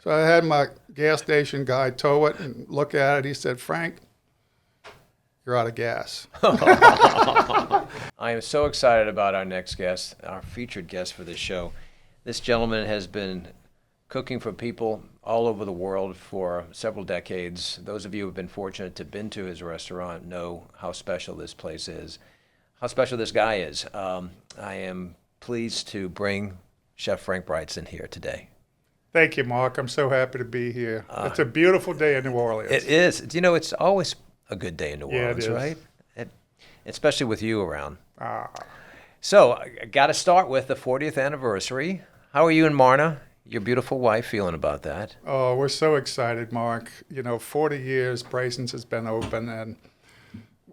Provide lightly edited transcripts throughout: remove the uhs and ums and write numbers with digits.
So I had my gas station guy tow it and look at it. He said, Frank, you're out of gas. I am so excited about our next guest, our featured guest for this show. This gentleman has been cooking for people all over the world for several decades. Those of you who have been fortunate to have been to his restaurant know how special this place is, how special this guy is. I am pleased to bring Chef Frank Brigtsen here today. Thank you, Mark. I'm so happy to be here. It's a beautiful day in New Orleans. It is. You know, it's always a good day in New Yeah, it Orleans, is. right? Especially with you around. Ah. So I got to start with the 40th anniversary. How are you and Marna, your beautiful wife, feeling about that? Oh, we're so excited, Mark. 40 years Brigtsen's has been open, and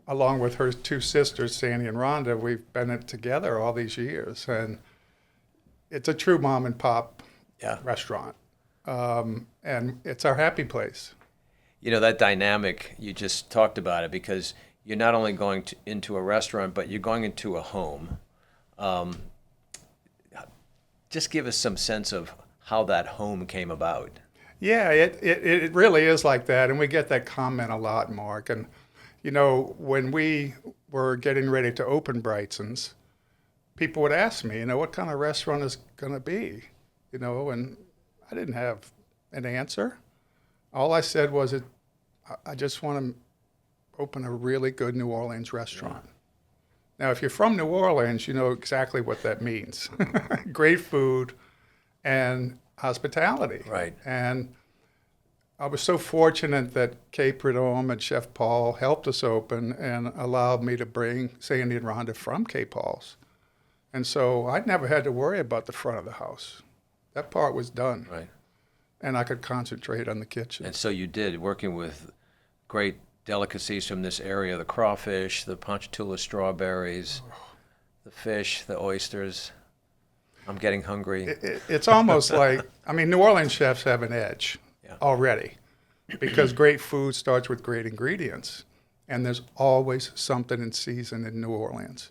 along with her two sisters, Sandy and Rhonda, we've been it together all these years. And it's a true mom and pop restaurant. And it's our happy place. You know, that dynamic, you just talked about it, because you're not only going into a restaurant, but you're going into a home. Just give us some sense of how that home came about. Yeah, it really is like that. And we get that comment a lot, Mark. And, when we were getting ready to open Brigtsen's, people would ask me, what kind of restaurant is going to be? And I didn't have an answer. All I said was, I just want to open a really good New Orleans restaurant. Now, if you're from New Orleans, you know exactly what that means. Great food and hospitality. Right. And I was so fortunate that Kay Prudhomme and Chef Paul helped us open and allowed me to bring Sandy and Rhonda from Kay Paul's. And so I never had to worry about the front of the house. That part was done. Right. And I could concentrate on the kitchen. And so you did, working with great delicacies from this area, the crawfish, the Ponchatoula strawberries, the fish, the oysters. I'm getting hungry. It's almost like, New Orleans chefs have an edge already, because great food starts with great ingredients. And there's always something in season in New Orleans.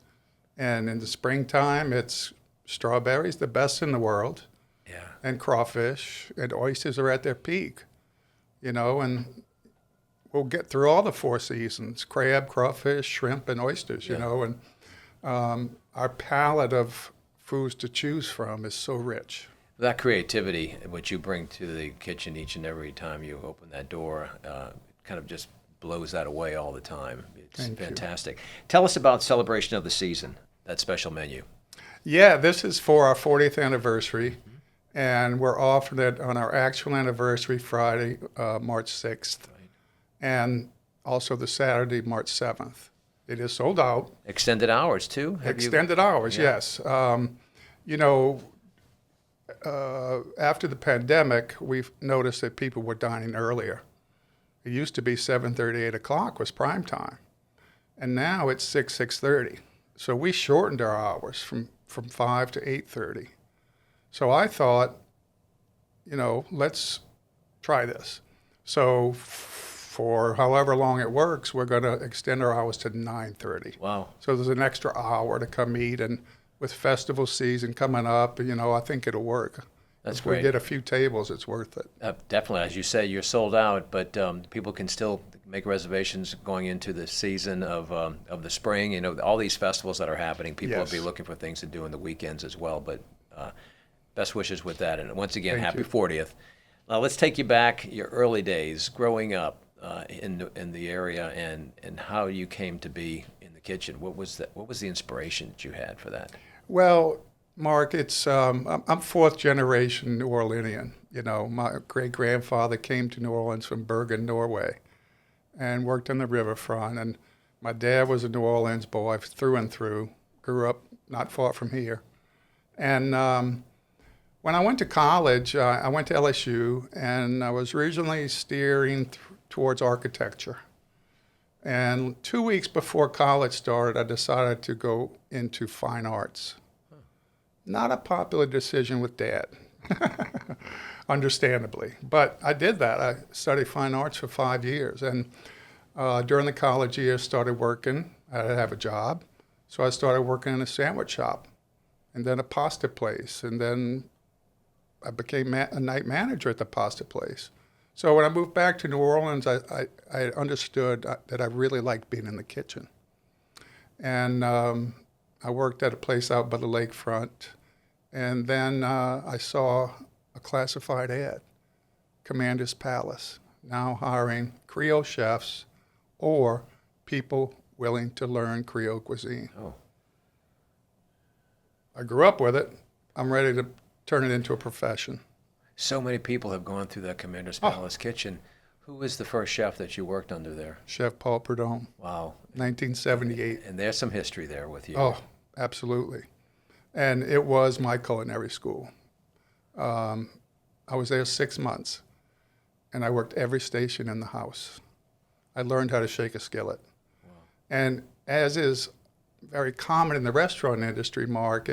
And in the springtime, it's strawberries, the best in the world. Yeah. And crawfish and oysters are at their peak, and we'll get through all the four seasons: crab, crawfish, shrimp, and oysters, and our palette of foods to choose from is so rich. That creativity, which you bring to the kitchen each and every time you open that door, kind of just blows that away all the time. It's fantastic. Tell us about Celebration of the Season, that special menu. Yeah, this is for our 40th anniversary. And we're offering it on our actual anniversary, Friday, March 6th, and also the Saturday, March 7th. It is sold out. Extended hours, too? Extended hours, yes. After the pandemic, we've noticed that people were dining earlier. It used to be 7:30, 8 o'clock was prime time. And now it's 6:30. So we shortened our hours from 5 to 8:30. So I thought, let's try this. So for however long it works, we're going to extend our hours to 9:30. Wow. So there's an extra hour to come eat, and with festival season coming up, I think it'll work. That's if great. we get a few tables, it's worth it. Definitely. As you say, you're sold out, but people can still make reservations going into the season of the spring. All these festivals that are happening, people will be looking for things to do on the weekends as well. But best wishes with that. And once again, Thank happy you. 40th. Now let's take you back your early days growing up in the area, and how you came to be in the kitchen. What was the inspiration that you had for that? Well, Mark, it's I'm fourth generation New Orleanian. My great grandfather came to New Orleans from Bergen, Norway, and worked on the riverfront. And my dad was a New Orleans boy through and through. Grew up not far from here. And when I went to college, I went to LSU, and I was originally steering towards architecture. And 2 weeks before college started, I decided to go into fine arts. Not a popular decision with Dad, understandably. But I did that. I studied fine arts for 5 years. And during the college years, started working. I had to have a job. So I started working in a sandwich shop, and then a pasta place, and then I became a night manager at the pasta place. So when I moved back to New Orleans, I understood that I really liked being in the kitchen. And I worked at a place out by the lakefront. And then I saw a classified ad, Commander's Palace, now hiring Creole chefs or people willing to learn Creole cuisine. Oh. I grew up with it. I'm ready to turn it into a profession. So many people have gone through that Commander's Palace kitchen. Who was the first chef that you worked under there? Chef Paul Prudhomme, Wow. 1978. And there's some history there with you. Oh, absolutely. And it was my culinary school. I was there 6 months, and I worked every station in the house. I learned how to shake a skillet. Wow. And as is very common in the restaurant industry, Mark,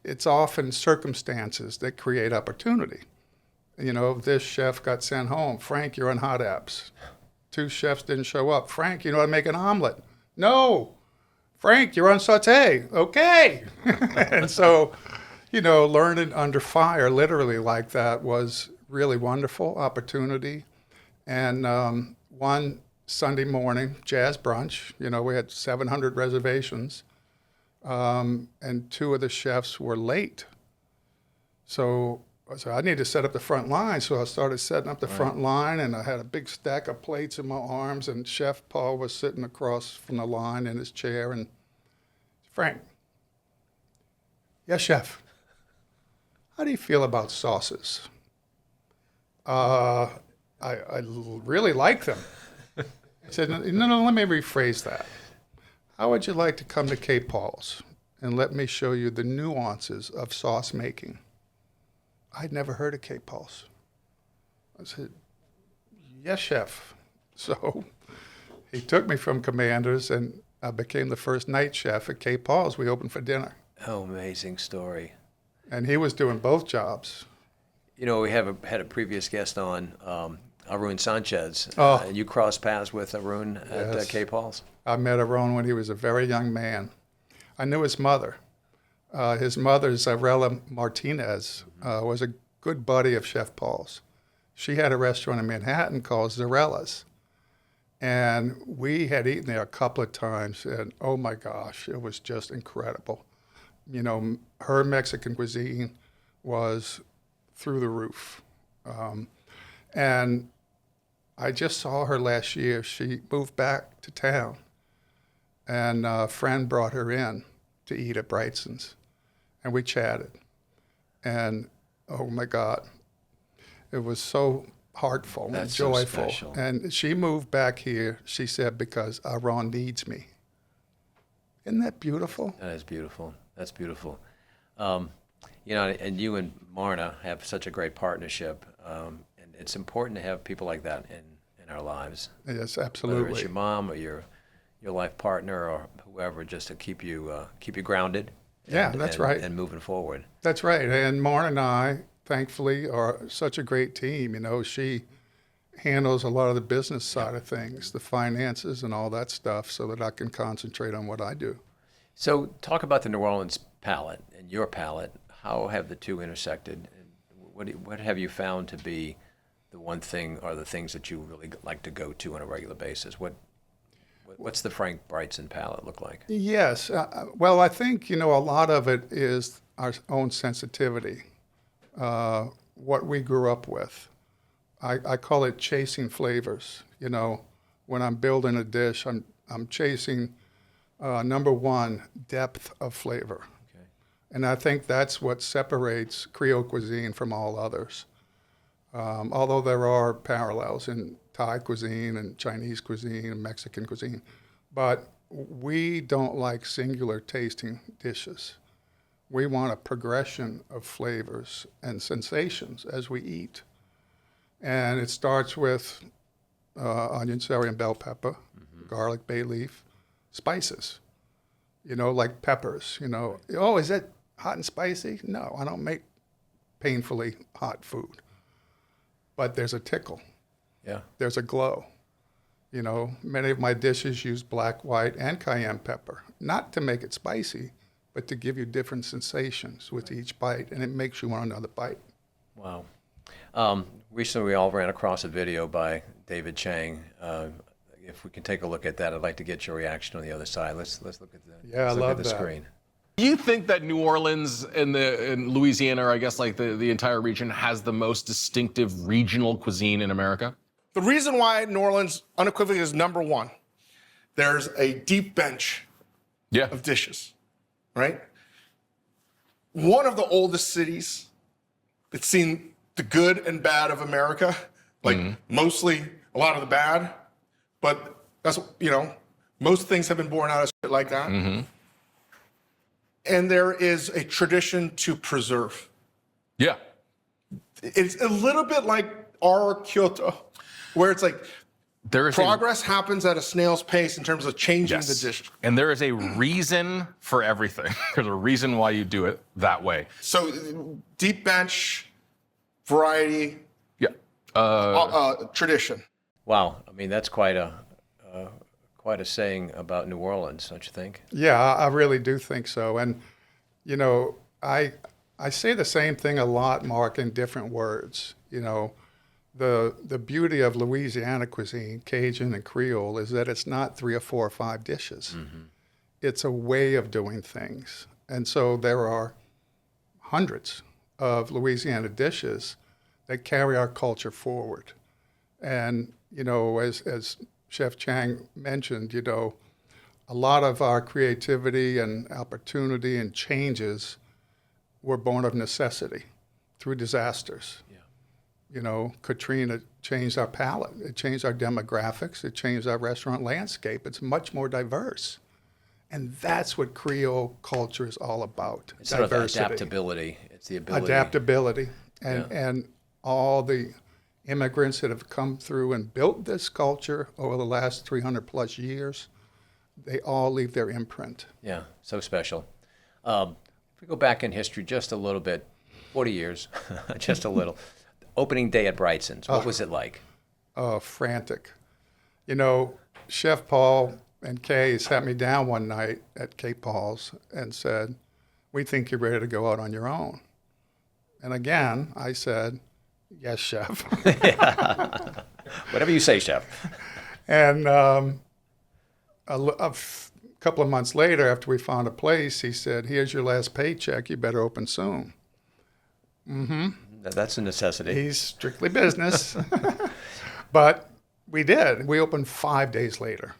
it's often circumstances that create opportunity. You know, this chef got sent home. Frank, you're on hot apps. 2 chefs didn't show up. Frank, you know how to make an omelet. No. Frank, you're on saute. Okay. And so, you know, learning under fire, literally like that, was really wonderful opportunity. And one Sunday morning, jazz brunch, you know, we had 700 reservations, and 2 of the chefs were late. So I said, I need to set up the front line. So I started setting up the front line, and I had a big stack of plates in my arms, and Chef Paul was sitting across from the line in his chair, and Frank, yes, chef, how do you feel about sauces? I really like them. I said, no, let me rephrase that. How would you like to come to Cape Paul's and let me show you the nuances of sauce making? I'd never heard of Cape Paul's. I said, yes, chef. So he took me from Commander's, and I became the first night chef at Cape Paul's. We opened for dinner. Oh, amazing story. And he was doing both jobs. You know, we had a previous guest on, Arun Sanchez. Oh. You crossed paths with Arun at Yes. Cape Paul's? I met Arun when he was a very young man. I knew his mother. His mother, Zarella Martinez, was a good buddy of Chef Paul's. She had a restaurant in Manhattan called Zarella's. And we had eaten there a couple of times, and oh my gosh, it was just incredible. You know, her Mexican cuisine was through the roof. And I just saw her last year. She moved back to town, and a friend brought her in to eat at Brigtsen's, and we chatted. And oh my God, it was so heartful and That's so joyful. special. And she moved back here, she said, because Aaron needs me. Isn't that beautiful? That is beautiful. That's beautiful. You know, and you and Marna have such a great partnership, and it's important to have people like that in our lives. Yes, Whether absolutely. it's your mom or your life partner or whoever, just to keep you grounded. Yeah, that's right. And moving forward. That's right. And Marna and I, thankfully, are such a great team. You know, she handles a lot of the business side of things, the finances and all that stuff, so that I can concentrate on what I do. So talk about the New Orleans palate and your palate. How have the two intersected? And what have you found to be the one thing or the things that you really like to go to on a regular basis? What's the Frank Brigtsen palate look like? Yes. Well, I think, you know, a lot of it is our own sensitivity, what we grew up with. I call it chasing flavors. You know, when I'm building a dish, I'm chasing, number one, depth of flavor. Okay. And I think that's what separates Creole cuisine from all others. Although there are parallels in Thai cuisine and Chinese cuisine and Mexican cuisine, but we don't like singular tasting dishes. We want a progression of flavors and sensations as we eat. And it starts with onion, celery, and bell pepper, garlic, bay leaf, spices, you know, like peppers, you know. Oh, is that hot and spicy? No, I don't make painfully hot food. But there's a tickle. Yeah. There's a glow. You know, many of my dishes use black, white, and cayenne pepper, not to make it spicy, but to give you different sensations with each bite, and it makes you want another bite. Wow. Recently, we all ran across a video by David Chang. If we can take a look at that, I'd like to get your reaction on the other side. Let's look at I love the that. screen. Do you think that New Orleans and Louisiana, or I guess like the entire region, has the most distinctive regional cuisine in America? The reason why New Orleans unequivocally is number one, there's a deep bench of dishes, right? One of the oldest cities that's seen the good and bad of America, like mostly a lot of the bad, but that's, most things have been born out of shit like that. And there is a tradition to preserve. Yeah. It's a little bit like our Kyoto, where it's like progress happens at a snail's pace in terms of changing the dish. And there is a reason for everything. There's a reason why you do it that way. So deep bench, variety, tradition. Wow. I mean, that's quite a saying about New Orleans, don't you think? Yeah, I really do think so. And, I say the same thing a lot, Mark, in different words. The beauty of Louisiana cuisine, Cajun and Creole, is that it's not 3 or 4 or 5 dishes. It's a way of doing things. And so there are hundreds of Louisiana dishes that carry our culture forward. And, as Chef Chang mentioned, a lot of our creativity and opportunity and changes were born of necessity through disasters. Katrina changed our palate. It changed our demographics. It changed our restaurant landscape. It's much more diverse. And that's what Creole culture is all about. It's sort of adaptability. It's the ability. Adaptability. And all the immigrants that have come through and built this culture over the last 300 plus years, they all leave their imprint. Yeah, so special. If we go back in history just a little bit, 40 years, just a little. Opening day at Brigtsen's, what was it like? Frantic. Chef Paul and Kay sat me down one night at Kay Paul's and said, "We think you're ready to go out on your own." And again, I said, "Yes, chef." Whatever you say, chef. And a couple of months later, after we found a place, he said, "Here's your last paycheck. You better open soon." That's a necessity. He's strictly business. But we did. We opened 5 days later.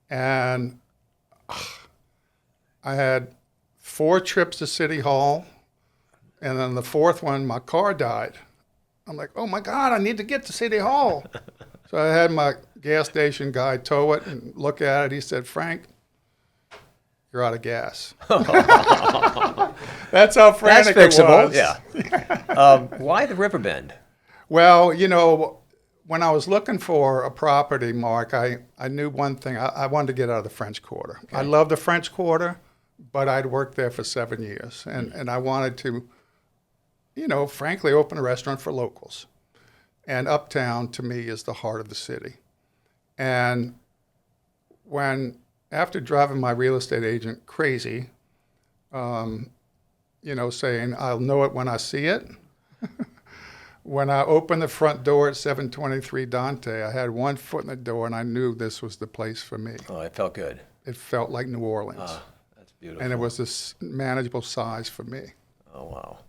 And I had 4 trips to City Hall. And then the 4th one, my car died. I'm like, oh my God, I need to get to City Hall. So I had my gas station guy tow it and look at it. He said, "Frank, you're out of gas." That's how frantic That's fixable. it was. Yeah. Why the river bend? Well, when I was looking for a property, Mark, I knew one thing. I wanted to get out of the French Quarter. Okay. I love the French Quarter, but I'd worked there for 7 years. And I wanted to, frankly, open a restaurant for locals. And Uptown, to me, is the heart of the city. And after driving my real estate agent crazy, saying, "I'll know it when I see it." When I opened the front door at 723 Dante, I had one foot in the door and I knew this was the place for me. Oh, it felt good. It felt like New Orleans. Oh, that's beautiful. And it was this manageable size for me. Oh, wow.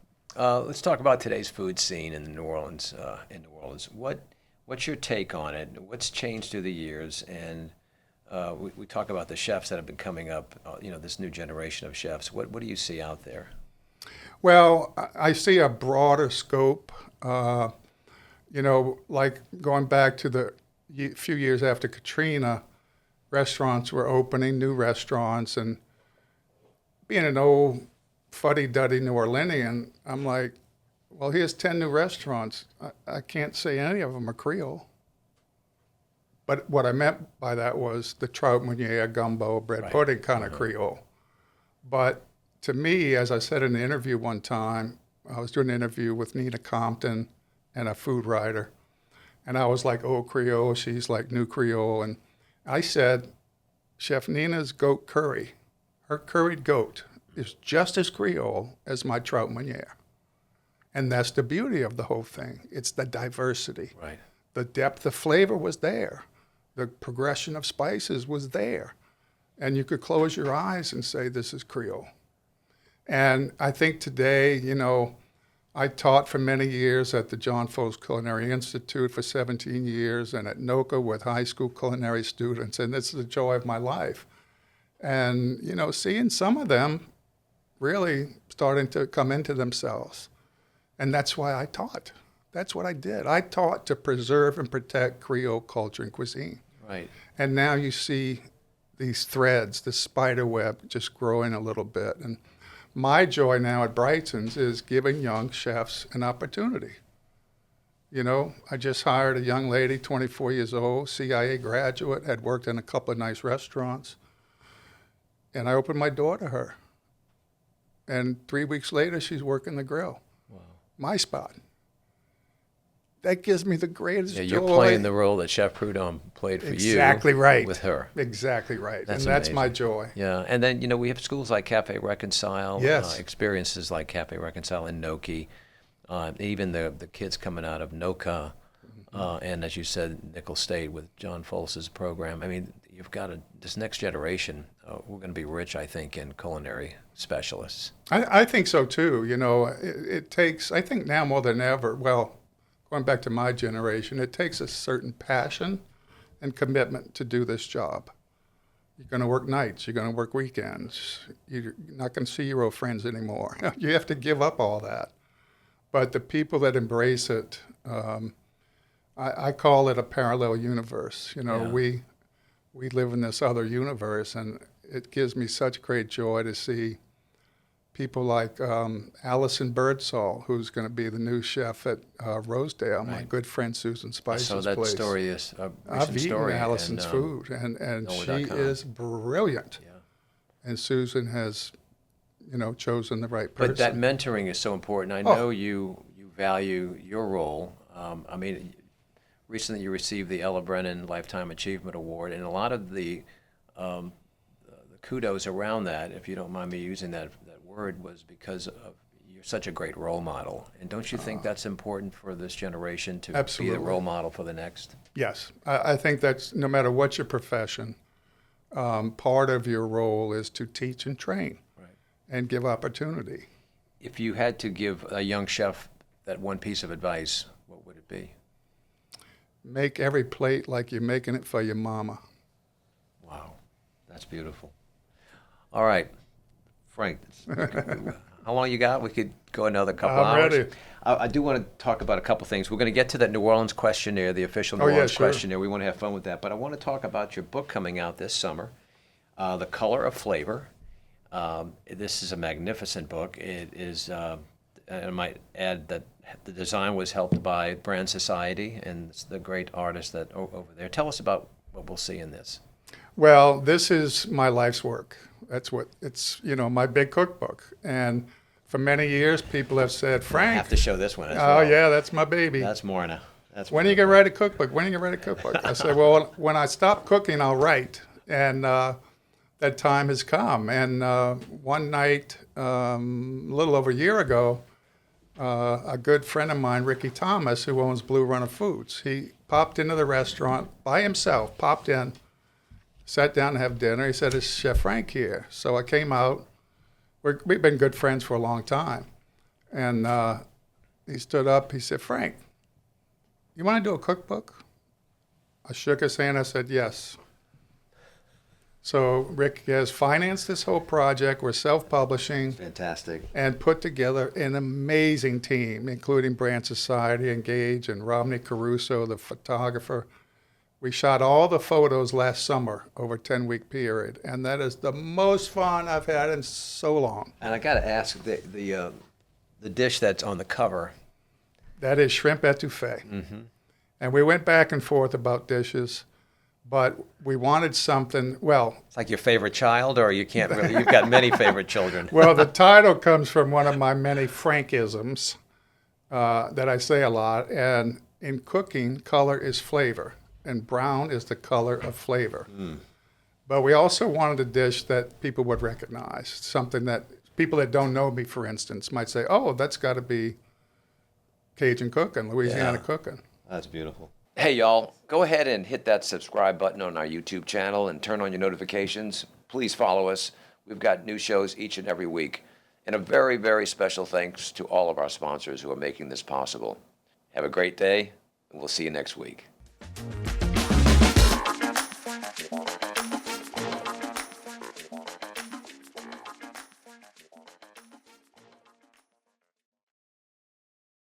Let's talk about today's food scene in New Orleans. What's your take on it? What's changed through the years? And we talk about the chefs that have been coming up, this new generation of chefs. What do you see out there? Well, I see a broader scope. Like going back to the few years after Katrina, restaurants were opening, new restaurants, and being an old fuddy-duddy New Orleanian, I'm like, well, here's 10 new restaurants. I can't say any of them are Creole. But what I meant by that was the trout meuniere, gumbo, bread pudding kind of Creole. But to me, as I said in an interview one time, I was doing an interview with Nina Compton and a food writer. And I was like, "Oh, Creole," she's like, "New Creole." And I said, Chef Nina's goat curry, her curried goat is just as Creole as my trout meuniere. And that's the beauty of the whole thing. It's the diversity. Right. The depth of flavor was there. The progression of spices was there. And you could close your eyes and say, this is Creole. And I think today, you know, I taught for many years at the John Fo's Culinary Institute for 17 years and at NOLA with high school culinary students, and this is the joy of my life. And, you know, seeing some of them really starting to come into themselves. And that's why I taught. That's what I did. I taught to preserve and protect Creole culture and cuisine. Right. And now you see these threads, the spider web just growing a little bit. And my joy now at Brigtsen's is giving young chefs an opportunity. You know, I just hired a young lady, 24 years old, CIA graduate, had worked in a couple of nice restaurants. And I opened my door to her. And 3 weeks later, she's working the grill. Wow. My spot. That gives me the greatest joy. You're playing the role that Chef Prudhomme played for you. Exactly right. With her. Exactly right. That's and that's amazing. my joy. Yeah, and then, you know, we have schools like Cafe Reconcile, Yes. experiences like Cafe Reconcile in Noki, even the kids coming out of NOCA, and as you said, Nickel State with John Folse's program. I mean, you've got this next generation. We're going to be rich, I think, in culinary specialists. I think so too. You know, it takes, I think now more than ever, well, going back to my generation, it takes a certain passion and commitment to do this job. You're going to work nights. You're going to work weekends. You're not going to see your old friends anymore. You have to give up all that. But the people that embrace it, I call it a parallel universe. You know, Yeah. we live in this other universe, and it gives me such great joy to see people like Allison Birdsall, who's going to be the new chef at Rosedale, my good friend Susan Spice's So that place. story is a I've recent eaten story. Allison's food, and she NOLA.com. is brilliant. Yeah. And Susan has, you know, chosen the right person. But that mentoring is so important. I know you value your role. I mean, recently you received the Ella Brennan Lifetime Achievement Award, and a lot of the kudos around that, if you don't mind me using that word, was because of you're such a great role model. And don't you think that's important for this generation to Absolutely. be the role model for the next? Yes, I think that's no matter what your profession, part of your role is to teach and train and give opportunity. If you had to give a young chef that one piece of advice, what would it be? Make every plate like you're making it for your mama. Wow, that's beautiful. All right, Frank, how long you got? We could go another couple I'm hours. ready. I do want to talk about a couple things. We're going to get to that New Orleans questionnaire, the official New Orleans sure. questionnaire. We want to have fun with that. But I want to talk about your book coming out this summer, The Color of Flavor. This is a magnificent book. It is, I might add that the design was helped by Brand Society and it's the great artist that over there. Tell us about what we'll see in this. Well, this is my life's work. That's what it's, you know, my big cookbook. And for many years, people have said, Frank. I have to show this one as Oh, well. yeah, that's my baby. That's Morna. That's When are you going to write a cookbook? When are you going to write a cookbook? I said, well, when I stop cooking, I'll write. And that time has come. And one night, a little over a year ago, a good friend of mine, Ricky Thomas, who owns Blue Runner Foods, he popped into the restaurant by himself, popped in, sat down to have dinner. He said, is Chef Frank here? So I came out. We've been good friends for a long time. And he stood up. He said, Frank, you want to do a cookbook? I shook his hand. I said, yes. So Rick has financed this whole project. We're self-publishing. Fantastic. And put together an amazing team, including Brand Society, Engage, and Romney Caruso, the photographer. We shot all the photos last summer over a 10-week period, and that is the most fun I've had in so long. And I got to ask, the dish that's on the cover. That is shrimp etouffee. Mm-hmm. And we went back and forth about dishes, but we wanted something, well, It's like your favorite child, or you can't really, you've got many favorite children. well, the title comes from one of my many Frankisms that I say a lot. And in cooking, color is flavor, and brown is the color of flavor. But we also wanted a dish that people would recognize, something that people that don't know me, for instance, might say, oh, that's got to be Cajun cooking, Louisiana cooking. That's beautiful. Hey, y'all, go ahead and hit that subscribe button on our YouTube channel and turn on your notifications. Please follow us. We've got new shows each and every week. And a very, very special thanks to all of our sponsors who are making this possible. Have a great day, and we'll see you next week.